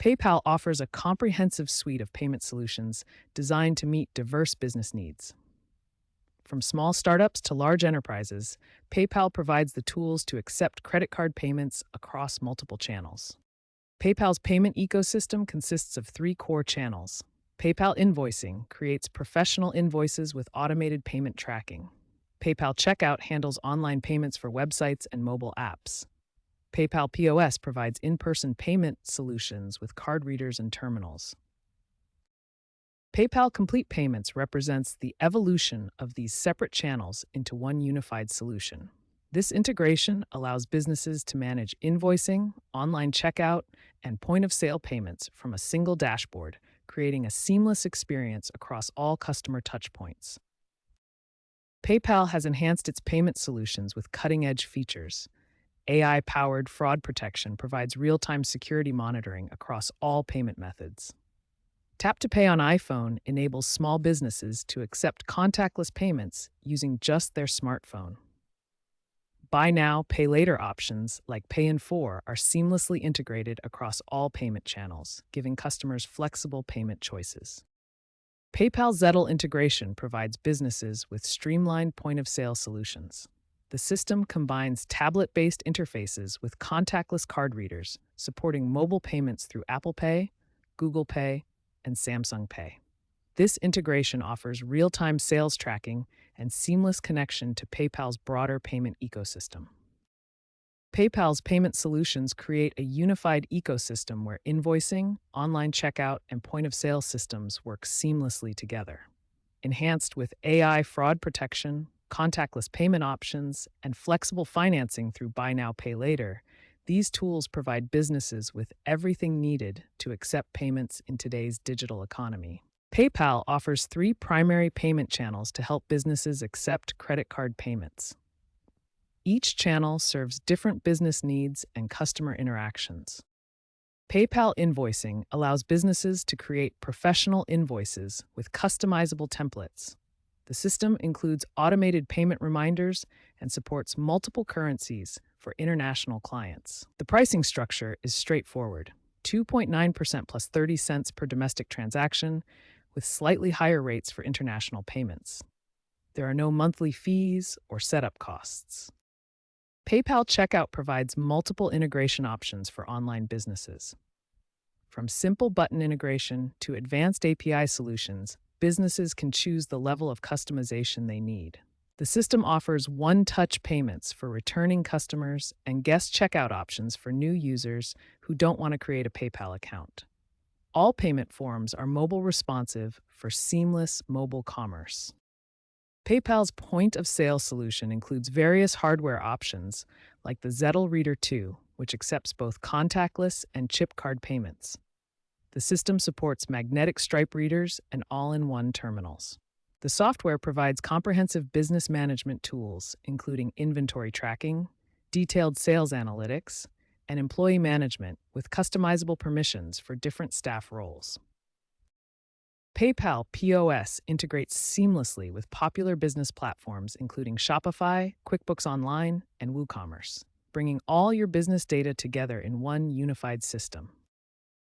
PayPal offers a comprehensive suite of payment solutions designed to meet diverse business needs. From small startups to large enterprises, PayPal provides the tools to accept credit card payments across multiple channels. PayPal's payment ecosystem consists of three core channels. PayPal Invoicing creates professional invoices with automated payment tracking. PayPal Checkout handles online payments for websites and mobile apps. PayPal POS provides in-person payment solutions with card readers and terminals. PayPal Complete Payments represents the evolution of these separate channels into one unified solution. This integration allows businesses to manage invoicing, online checkout, and point-of-sale payments from a single dashboard, creating a seamless experience across all customer touchpoints. PayPal has enhanced its payment solutions with cutting-edge features. AI-powered fraud protection provides real-time security monitoring across all payment methods. Tap to Pay on iPhone enables small businesses to accept contactless payments using just their smartphone. Buy now, pay later options like Pay in 4 are seamlessly integrated across all payment channels, giving customers flexible payment choices. PayPal Zettle integration provides businesses with streamlined point-of-sale solutions. The system combines tablet-based interfaces with contactless card readers, supporting mobile payments through Apple Pay, Google Pay, and Samsung Pay. This integration offers real-time sales tracking and seamless connection to PayPal's broader payment ecosystem. PayPal's payment solutions create a unified ecosystem where invoicing, online checkout, and point-of-sale systems work seamlessly together. Enhanced with AI fraud protection, contactless payment options, and flexible financing through Buy Now, Pay Later, these tools provide businesses with everything needed to accept payments in today's digital economy. PayPal offers three primary payment channels to help businesses accept credit card payments. Each channel serves different business needs and customer interactions. PayPal Invoicing allows businesses to create professional invoices with customizable templates. The system includes automated payment reminders and supports multiple currencies for international clients. The pricing structure is straightforward, 2.9% plus 30 cents per domestic transaction, with slightly higher rates for international payments. There are no monthly fees or setup costs. PayPal Checkout provides multiple integration options for online businesses. From simple button integration to advanced API solutions, businesses can choose the level of customization they need. The system offers one-touch payments for returning customers and guest checkout options for new users who don't want to create a PayPal account. All payment forms are mobile responsive for seamless mobile commerce. PayPal's point-of-sale solution includes various hardware options like the Zettle Reader 2, which accepts both contactless and chip card payments. The system supports magnetic stripe readers and all-in-one terminals. The software provides comprehensive business management tools, including inventory tracking, detailed sales analytics, and employee management with customizable permissions for different staff roles. PayPal POS integrates seamlessly with popular business platforms including Shopify, QuickBooks Online, and WooCommerce, bringing all your business data together in one unified system.